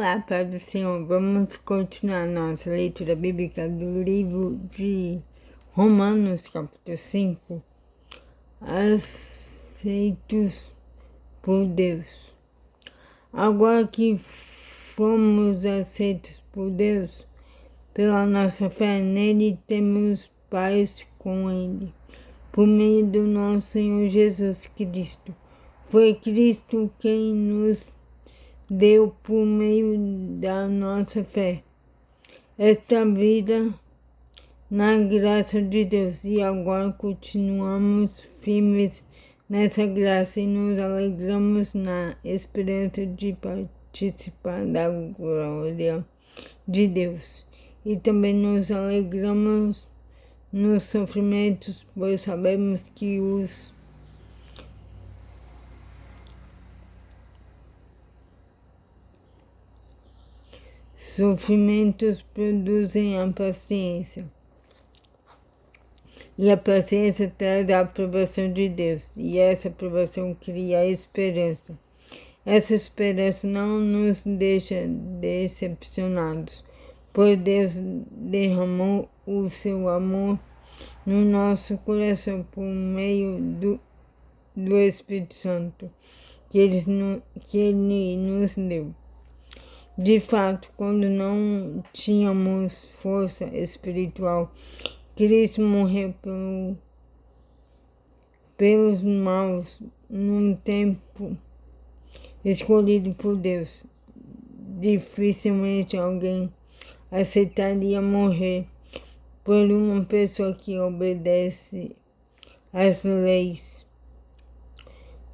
Olá, Pai do Senhor. Vamos continuar nossa leitura bíblica do livro de Romanos, capítulo 5. Aceitos por Deus. Agora que fomos aceitos por Deus, pela nossa fé nele, temos paz com ele, por meio do nosso Senhor Jesus Cristo. Foi Cristo quem nos deu por meio da nossa fé esta vida na graça de Deus, e agora continuamos firmes nessa graça e nos alegramos na esperança de participar da glória de Deus. E também nos alegramos nos sofrimentos, pois sabemos que os sofrimentos produzem a paciência. E a paciência traz a aprovação de Deus. E essa aprovação cria a esperança. Essa esperança não nos deixa decepcionados, pois Deus derramou o seu amor no nosso coração por meio do Espírito Santo que Ele nos deu. De fato, quando não tínhamos força espiritual, Cristo morreu pelos maus num tempo escolhido por Deus. Dificilmente alguém aceitaria morrer por uma pessoa que obedece às leis.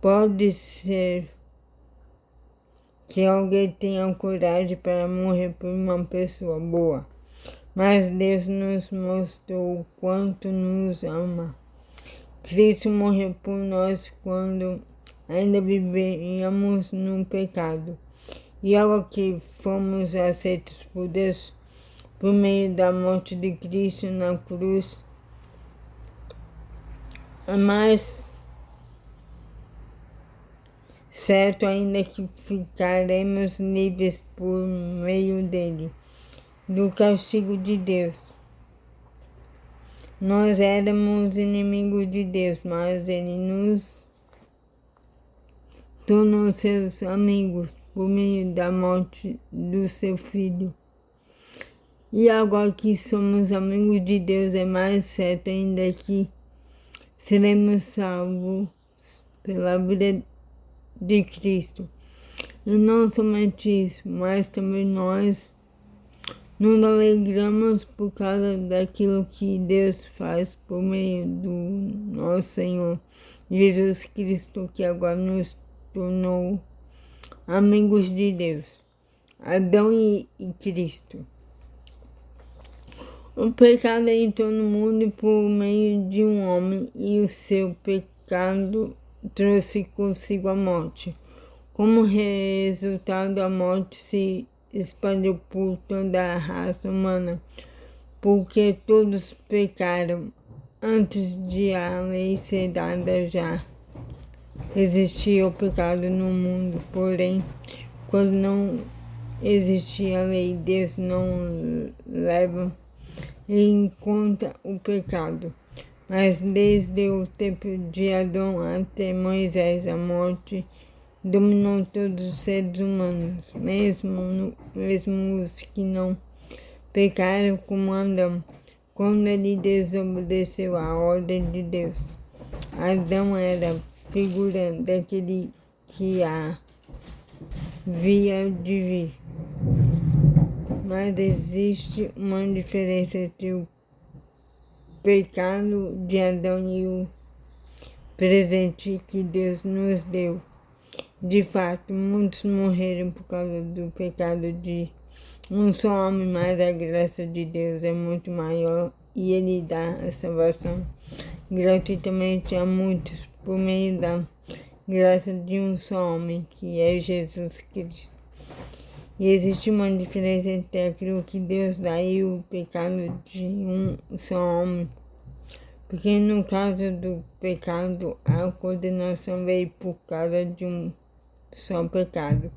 Pode ser que alguém tenha coragem para morrer por uma pessoa boa, mas Deus nos mostrou o quanto nos ama. Cristo morreu por nós quando ainda vivíamos no pecado, e agora que fomos aceitos por Deus por meio da morte de Cristo na cruz, mas certo ainda que ficaremos livres por meio dele, do castigo de Deus. Nós éramos inimigos de Deus, mas ele nos tornou seus amigos por meio da morte do seu Filho. E agora que somos amigos de Deus, é mais certo ainda que seremos salvos pela vida de Cristo. E não somente isso, mas também nós nos alegramos por causa daquilo que Deus faz por meio do nosso Senhor Jesus Cristo, que agora nos tornou amigos de Deus, Adão e Cristo. O pecado entrou no mundo por meio de um homem, e o seu pecado trouxe consigo a morte. Como resultado, a morte se espalhou por toda a raça humana, porque todos pecaram. Antes de a lei ser dada, já existia o pecado no mundo, porém, quando não existia a lei, Deus não leva em conta o pecado. Mas desde o tempo de Adão até Moisés, a morte dominou todos os seres humanos, mesmo os que não pecaram como Adão, quando ele desobedeceu à ordem de Deus. Adão era figura daquele que havia de vir. Mas existe uma diferença entre o pecado de Adão e o presente que Deus nos deu. De fato, muitos morreram por causa do pecado de um só homem, mas a graça de Deus é muito maior e Ele dá a salvação gratuitamente a muitos por meio da graça de um só homem, que é Jesus Cristo. E existe uma diferença entre aquilo que Deus dá e o pecado de um só homem. Porque no caso do pecado, a condenação veio por causa de um só pecado.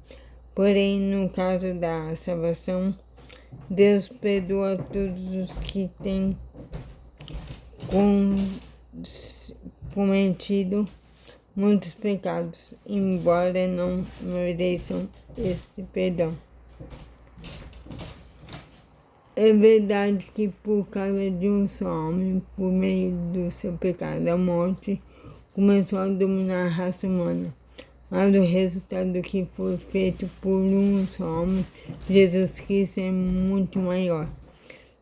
Porém, no caso da salvação, Deus perdoa todos os que têm cometido muitos pecados, embora não mereçam esse perdão. É verdade que por causa de um só homem, por meio do seu pecado, a morte começou a dominar a raça humana. Mas o resultado que foi feito por um só homem, Jesus Cristo, é muito maior.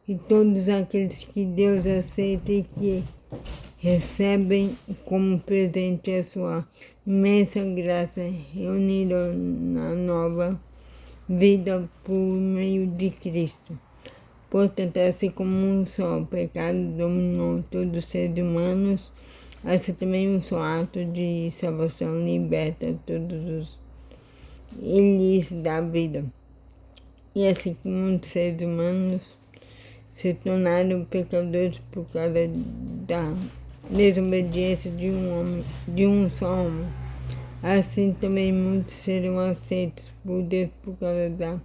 E todos aqueles que Deus aceita e que recebem como presente a sua imensa graça, reuniram na nova vida por meio de Cristo. Portanto, assim como um só pecado dominou todos os seres humanos, assim também um só ato de salvação liberta todos os ilhos da vida. E assim como muitos seres humanos se tornaram pecadores por causa da desobediência de um só homem, assim também muitos serão aceitos por Deus por causa da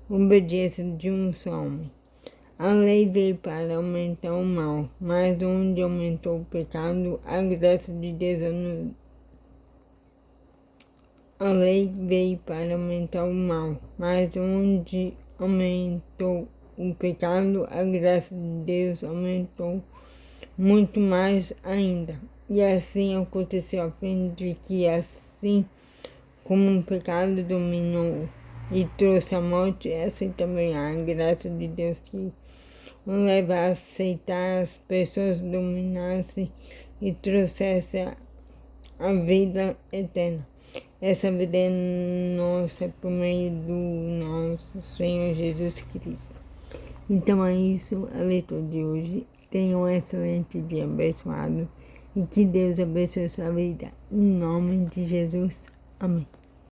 obediência de um só homem. A lei veio para aumentar o mal, mas onde aumentou o pecado, a graça de Deus anulou. A lei veio para aumentar o mal, mas onde aumentou o pecado, a graça de Deus aumentou muito mais ainda. E assim aconteceu a fim de que, assim como o pecado dominou e trouxe a morte, assim também a graça de Deus que o leva a aceitar as pessoas dominassem e trouxesse a vida eterna. Essa vida é nossa por meio do nosso Senhor Jesus Cristo. Então é isso, a leitura de hoje. Tenha um excelente dia abençoado e que Deus abençoe sua vida. Em nome de Jesus. Amém.